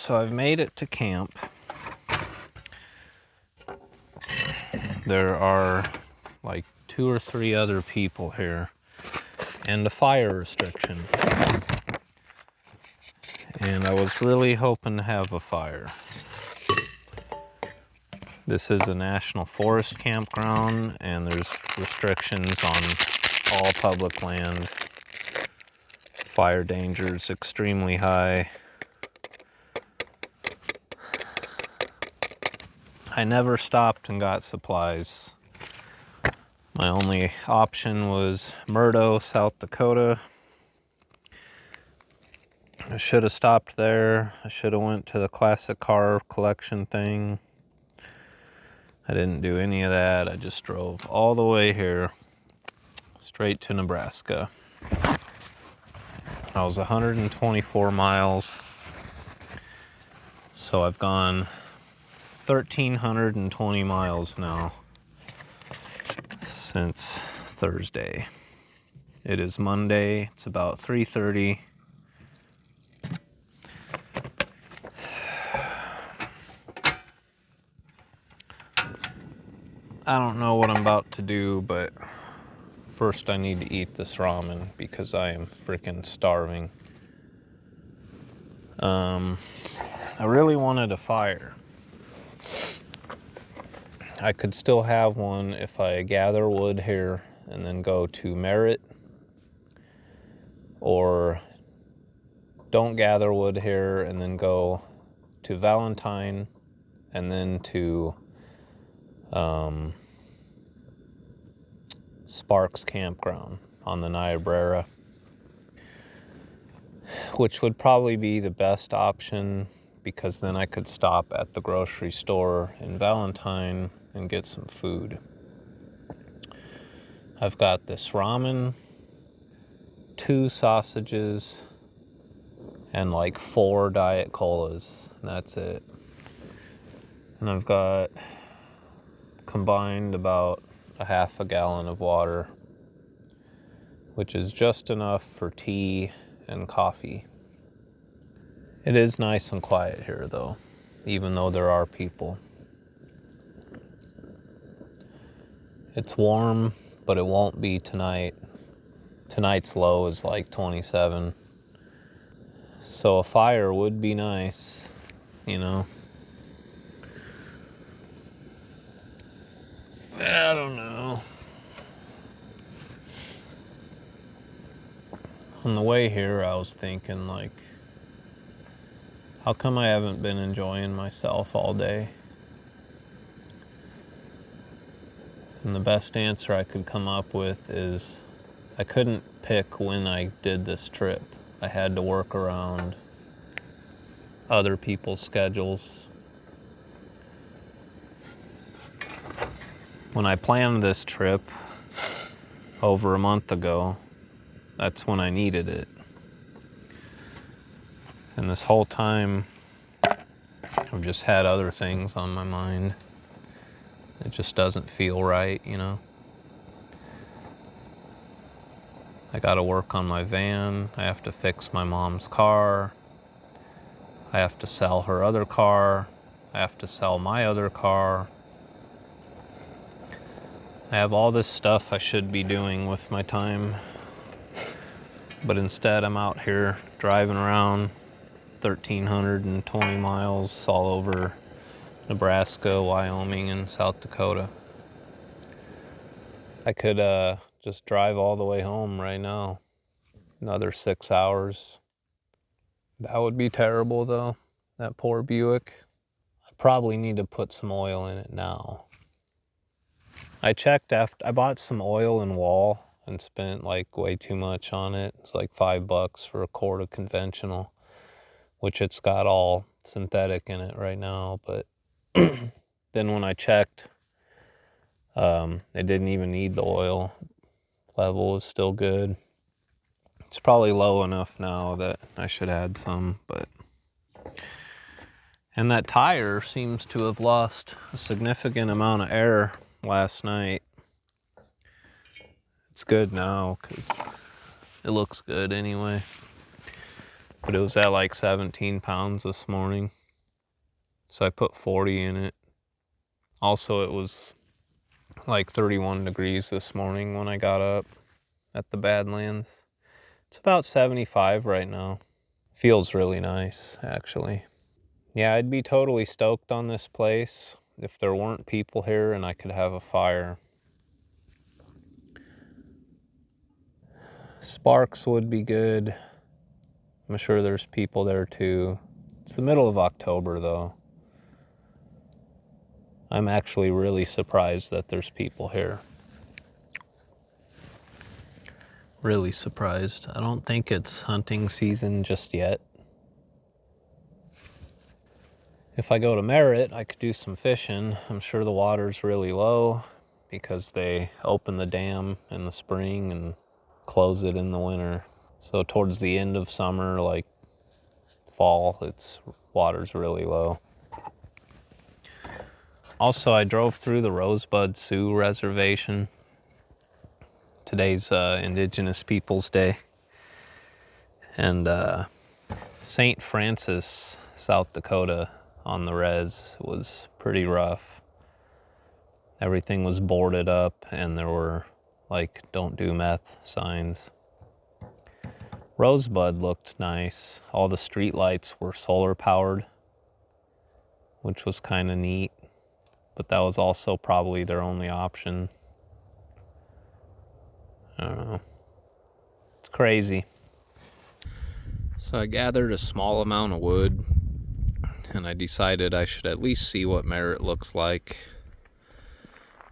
so I've made it to camp. There are like 2 or 3 other people here and a fire restriction. And I was really hoping to have a fire. This is a national forest campground and there's restrictions on all public land. Fire danger is extremely high. I never stopped and got supplies. My only option was Murdo, South Dakota. I should have stopped there. I should have went to the classic car collection thing. I didn't do any of that. I just drove all the way here, straight to Nebraska. I was 124 miles. So I've gone 1,320 miles now since Thursday. It is Monday. It's about 3:30. I don't know what I'm about to do, but first I need to eat this ramen because I am freaking starving. I really wanted a fire. I could still have one if I gather wood here and then go to Merritt, or don't gather wood here and then go to Valentine and then to Sparks Campground on the Niobrara, which would probably be the best option because then I could stop at the grocery store in Valentine and get some food. I've got this ramen, 2 sausages, and like 4 Diet Colas, and that's it. And I've got combined about a half a gallon of water, which is just enough for tea and coffee. It is nice and quiet here though, even though there are people. It's warm, but it won't be tonight. Tonight's low is like 27. So a fire would be nice, you know. I don't know. On the way here, I was thinking like, how come I haven't been enjoying myself all day? And the best answer I could come up with is I couldn't pick when I did this trip. I had to work around other people's schedules. When I planned this trip over a month ago, that's when I needed it. And this whole time, I've just had other things on my mind. It just doesn't feel right, you know? I gotta work on my van. I have to fix my mom's car. I have to sell her other car. I have to sell my other car. I have all this stuff I should be doing with my time. But instead, I'm out here driving around 1,320 miles all over Nebraska, Wyoming, and South Dakota. I could just drive all the way home right now. Another 6 hours. That would be terrible though, that poor Buick. I probably need to put some oil in it now. I checked after, I bought some oil and wall and spent like way too much on it. It's like $5 for a quart of conventional, which it's got all synthetic in it right now. But then when I checked, it didn't even need the oil. Level is still good. It's probably low enough now that I should add some, but. And that tire seems to have lost a significant amount of air last night. It's good now because it looks good anyway. But it was at like 17 pounds this morning. So I put 40 in it. Also, it was like 31 degrees this morning when I got up at the Badlands. It's about 75 right now. Feels really nice, actually. Yeah, I'd be totally stoked on this place if there weren't people here and I could have a fire. Sparks would be good. I'm sure there's people there too. It's the middle of October though. I'm actually really surprised that there's people here. Really surprised. I don't think it's hunting season just yet. If I go to Merritt, I could do some fishing. I'm sure the water's really low because they open the dam in the spring and close it in the winter. So towards the end of summer, like fall, water's really low. Also, I drove through the Rosebud Sioux Reservation. Today's Indigenous Peoples Day. And St. Francis, South Dakota on the res was pretty rough. Everything was boarded up and there were like don't do meth signs. Rosebud looked nice. All the street lights were solar powered, which was kind of neat, but that was also probably their only option. I don't know. It's crazy. So I gathered a small amount of wood and I decided I should at least see what Merritt looks like.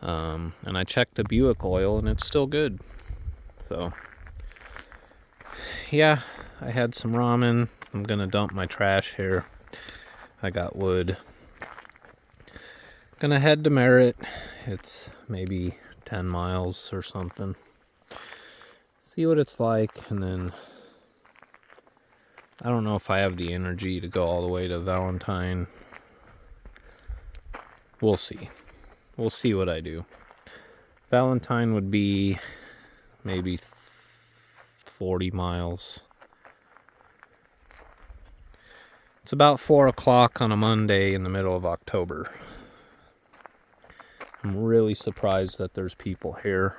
And I checked the Buick oil and it's still good. So yeah, I had some ramen. I'm gonna dump my trash here. I got wood. Gonna head to Merritt. It's maybe 10 miles or something. See what it's like, and then I don't know if I have the energy to go all the way to Valentine. We'll see. We'll see what I do. Valentine would be maybe 40 miles. It's about 4 o'clock on a Monday in the middle of October. I'm really surprised that there's people here.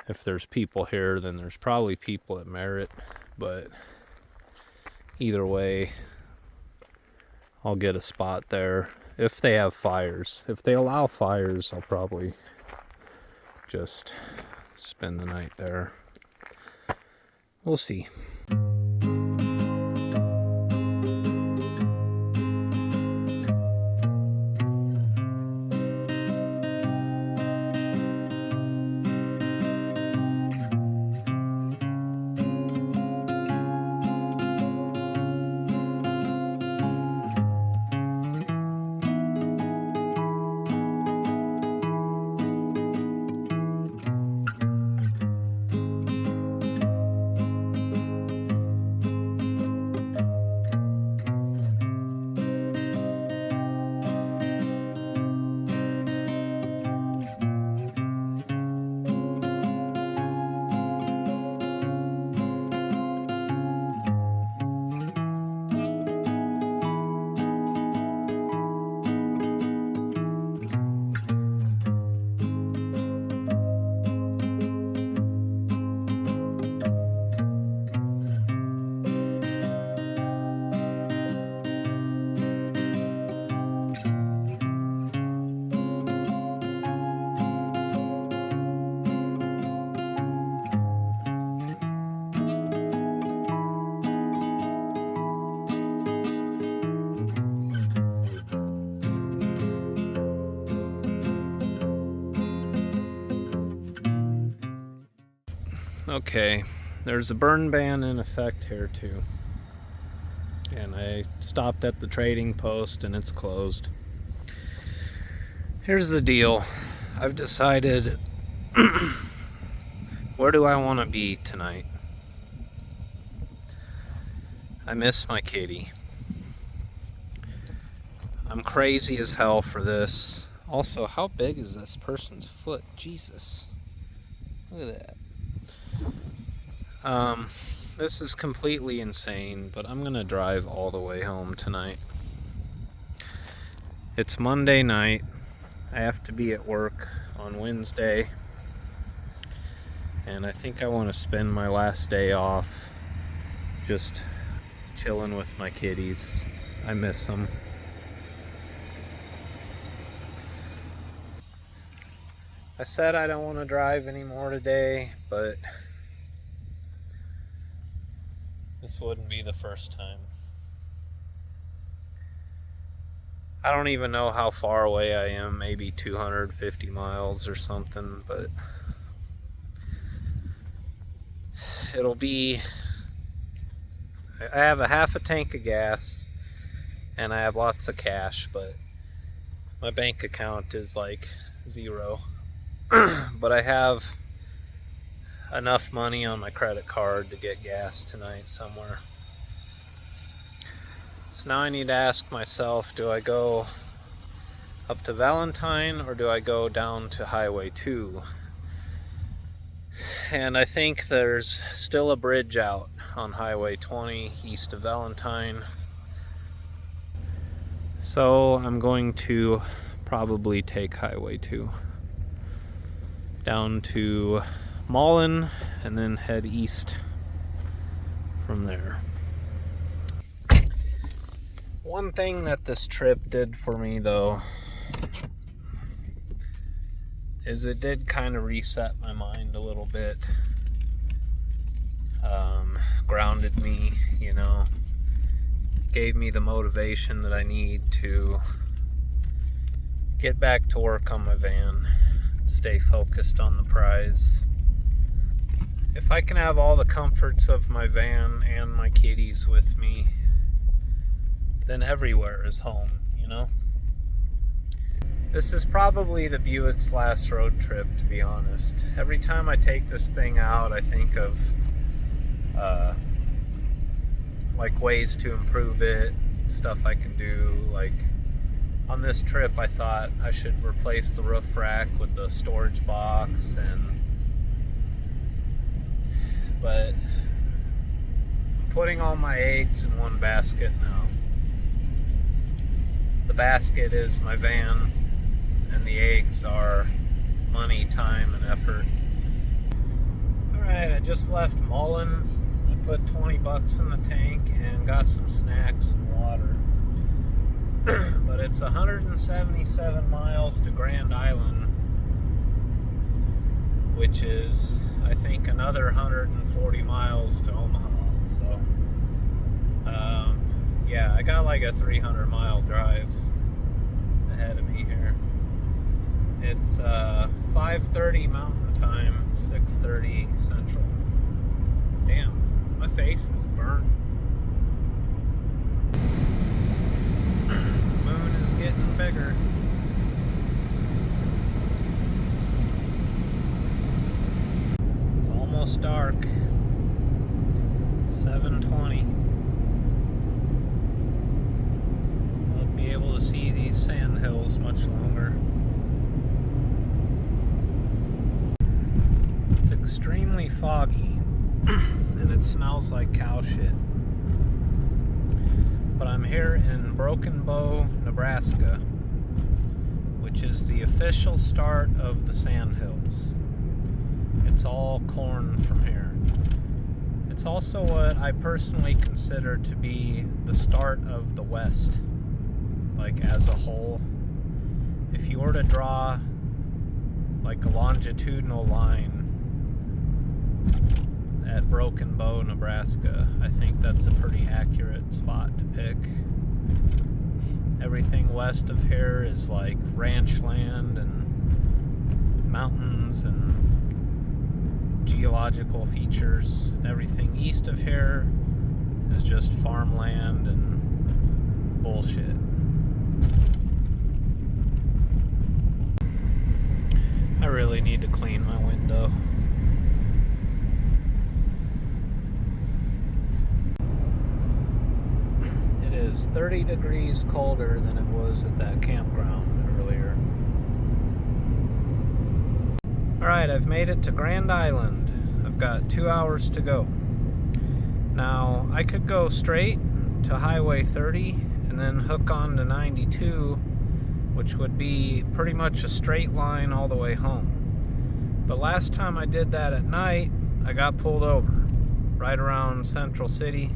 If there's people here, then there's probably people at Merritt, but either way, I'll get a spot there. If they have fires. If they allow fires, I'll probably just spend the night there. We'll see. Okay, there's a burn ban in effect here too. And I stopped at the trading post and it's closed. Here's the deal. I've decided where do I want to be tonight? I miss my kitty. I'm crazy as hell for this. Also, how big is this person's foot? Jesus. Look at that. This is completely insane, but I'm gonna drive all the way home tonight. It's Monday night. I have to be at work on Wednesday. And I think I want to spend my last day off just chilling with my kitties. I miss them. I said I don't want to drive anymore today, but this wouldn't be the first time. I don't even know how far away I am, maybe 250 miles or something, but it'll be, I have a half a tank of gas and I have lots of cash, but my bank account is like zero. But I have enough money on my credit card to get gas tonight somewhere. So now I need to ask myself, do I go up to Valentine or do I go down to Highway 2? And I think there's still a bridge out on Highway 20 east of Valentine. So I'm going to probably take Highway 2 down to Mullen and then head east from there. One thing that this trip did for me though is it did kind of reset my mind a little bit. Grounded me, you know, gave me the motivation that I need to get back to work on my van, stay focused on the prize. If I can have all the comforts of my van and my kitties with me, then everywhere is home, you know? This is probably the Buick's last road trip, to be honest. Every time I take this thing out, I think of like ways to improve it, stuff I can do. Like on this trip, I thought I should replace the roof rack with the storage box, but I'm putting all my eggs in one basket now. The basket is my van, and the eggs are money, time, and effort. Alright, I just left Mullen. I put 20 bucks in the tank and got some snacks and water. But it's 177 miles to Grand Island, which is, I think, another 140 miles to Omaha. So, yeah, I got like a 300-mile drive ahead of me here. It's 5:30 Mountain Time, 6:30 Central. Damn, my face is burnt. Moon is getting bigger. It's almost dark. 7:20. Won't be able to see these sand hills much longer. It's extremely foggy and it smells like cow shit. But I'm here in Broken Bow, Nebraska, which is the official start of the sandhills. It's all corn from here. It's also what I personally consider to be the start of the West, like as a whole. If you were to draw like a longitudinal line at Broken Bow, Nebraska, I think that's a pretty accurate spot to pick. Everything west of here is like ranch land and mountains and geological features. Everything east of here is just farmland and bullshit. I really need to clean my window. It is 30 degrees colder than it was at that campground earlier. Alright, I've made it to Grand Island. I've got 2 hours to go. Now, I could go straight to Highway 30 and then hook on to 92 which would be pretty much a straight line all the way home. But last time I did that at night, I got pulled over right around Central City.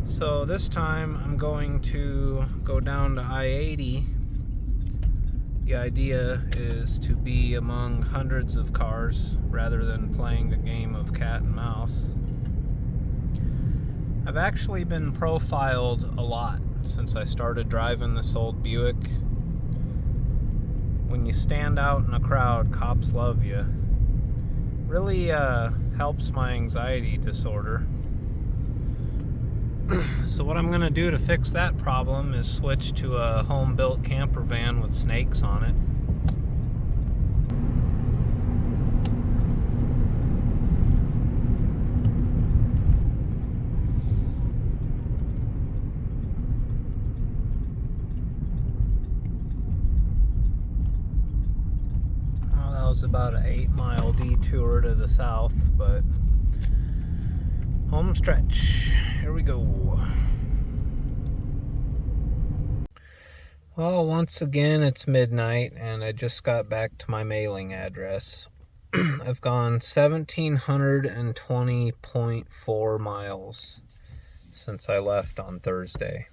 So this time I'm going to go down to I-80. The idea is to be among hundreds of cars rather than playing a game of cat and mouse. I've actually been profiled a lot since I started driving this old Buick. When you stand out in a crowd, cops love you. Really helps my anxiety disorder. So what I'm gonna do to fix that problem is switch to a home-built camper van with snakes on it. Well, that was about an 8-mile detour to the south, but home stretch. Here we go. Well, once again, it's midnight, and I just got back to my mailing address. I've gone 1,720.4 miles since I left on Thursday.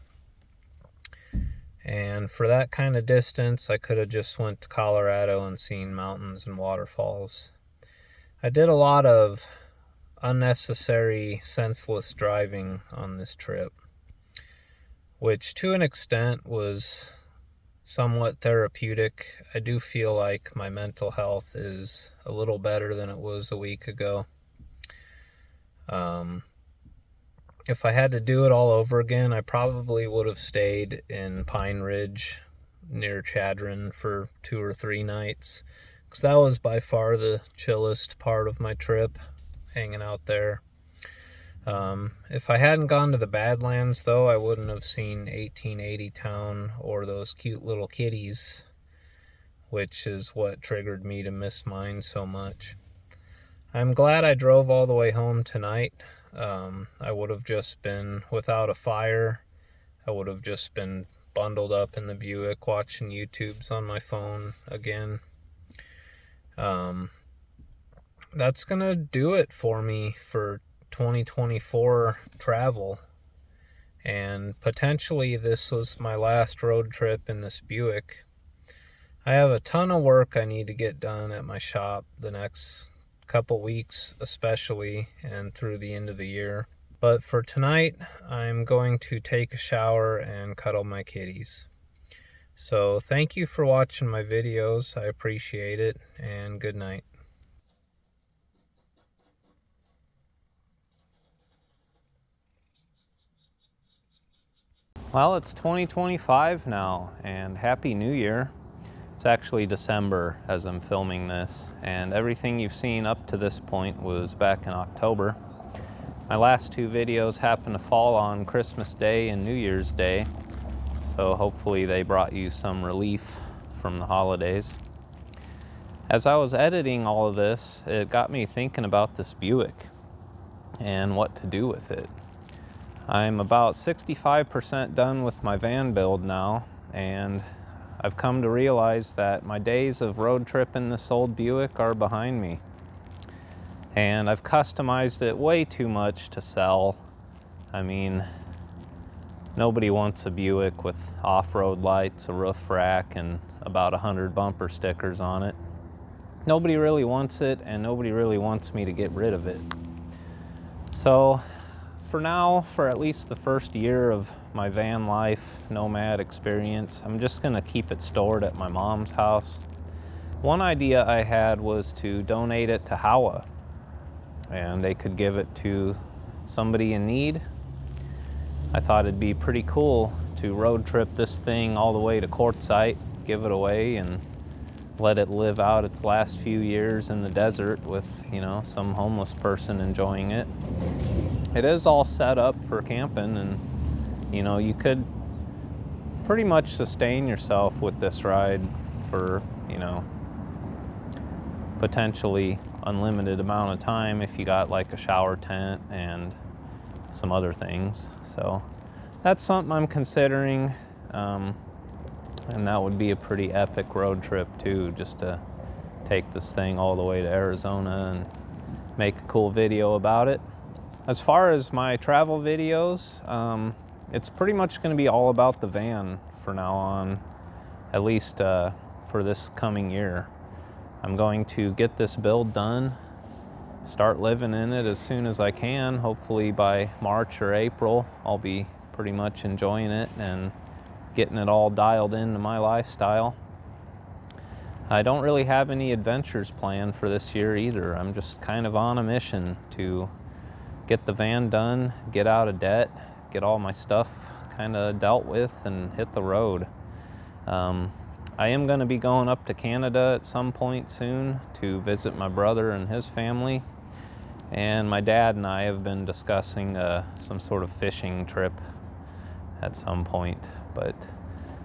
And for that kind of distance, I could have just went to Colorado and seen mountains and waterfalls. I did a lot of unnecessary, senseless driving on this trip, which to an extent was somewhat therapeutic. I do feel like my mental health is a little better than it was a week ago. If I had to do it all over again, I probably would have stayed in Pine Ridge near Chadron for 2 or 3 nights, because that was by far the chillest part of my trip, hanging out there. If I hadn't gone to the Badlands, though, I wouldn't have seen 1880 Town or those cute little kitties, which is what triggered me to miss mine so much. I'm glad I drove all the way home tonight. I would have just been without a fire. I would have just been bundled up in the Buick watching YouTubes on my phone again. That's gonna do it for me for 2024 travel, and potentially this was my last road trip in this Buick. I have a ton of work I need to get done at my shop the next couple weeks especially, and through the end of the year. But for tonight, I'm going to take a shower and cuddle my kitties. So thank you for watching my videos. I appreciate it, and good night. Well, it's 2025 now, and Happy New Year. It's actually December as I'm filming this, and everything you've seen up to this point was back in October. My last 2 videos happened to fall on Christmas Day and New Year's Day, so hopefully they brought you some relief from the holidays. As I was editing all of this, it got me thinking about this Buick and what to do with it. I'm about 65% done with my van build now, and I've come to realize that my days of road tripping this old Buick are behind me. And I've customized it way too much to sell. I mean, nobody wants a Buick with off-road lights, a roof rack, and about 100 bumper stickers on it. Nobody really wants it, and nobody really wants me to get rid of it. So for now, for at least the first year of my van life nomad experience, I'm just gonna keep it stored at my mom's house. One idea I had was to donate it to Howa, and they could give it to somebody in need. I thought it'd be pretty cool to road trip this thing all the way to Quartzsite, give it away, and let it live out its last few years in the desert with, you know, some homeless person enjoying it. It is all set up for camping, and, you know, you could pretty much sustain yourself with this ride for, you know, potentially unlimited amount of time if you got like a shower tent and some other things. So that's something I'm considering. And that would be a pretty epic road trip too, just to take this thing all the way to Arizona and make a cool video about it. As far as my travel videos, it's pretty much going to be all about the van for now on, at least for this coming year. I'm going to get this build done, start living in it as soon as I can. Hopefully by March or April, I'll be pretty much enjoying it and getting it all dialed into my lifestyle. I don't really have any adventures planned for this year either. I'm just kind of on a mission to get the van done, get out of debt, get all my stuff kind of dealt with, and hit the road. I am going to be going up to Canada at some point soon to visit my brother and his family. And my dad and I have been discussing some sort of fishing trip at some point. But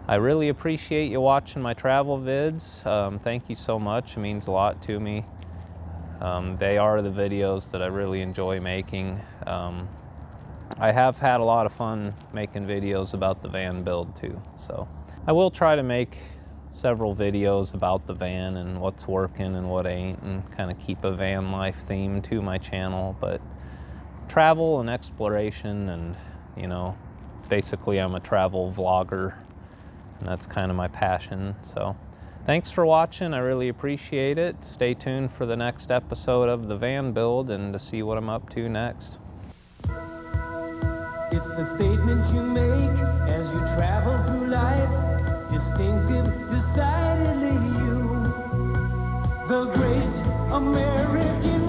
I really appreciate you watching my travel vids. Thank you so much. It means a lot to me. They are the videos that I really enjoy making. I have had a lot of fun making videos about the van build too. So I will try to make several videos about the van and what's working and what ain't, and kind of keep a van life theme to my channel. But travel and exploration, and basically I'm a travel vlogger, and that's kind of my passion. So thanks for watching. I really appreciate it. Stay tuned for the next episode of the van build and to see what I'm up to next. It's the statement you make as you travel through life. Distinctive, decidedly you. The great American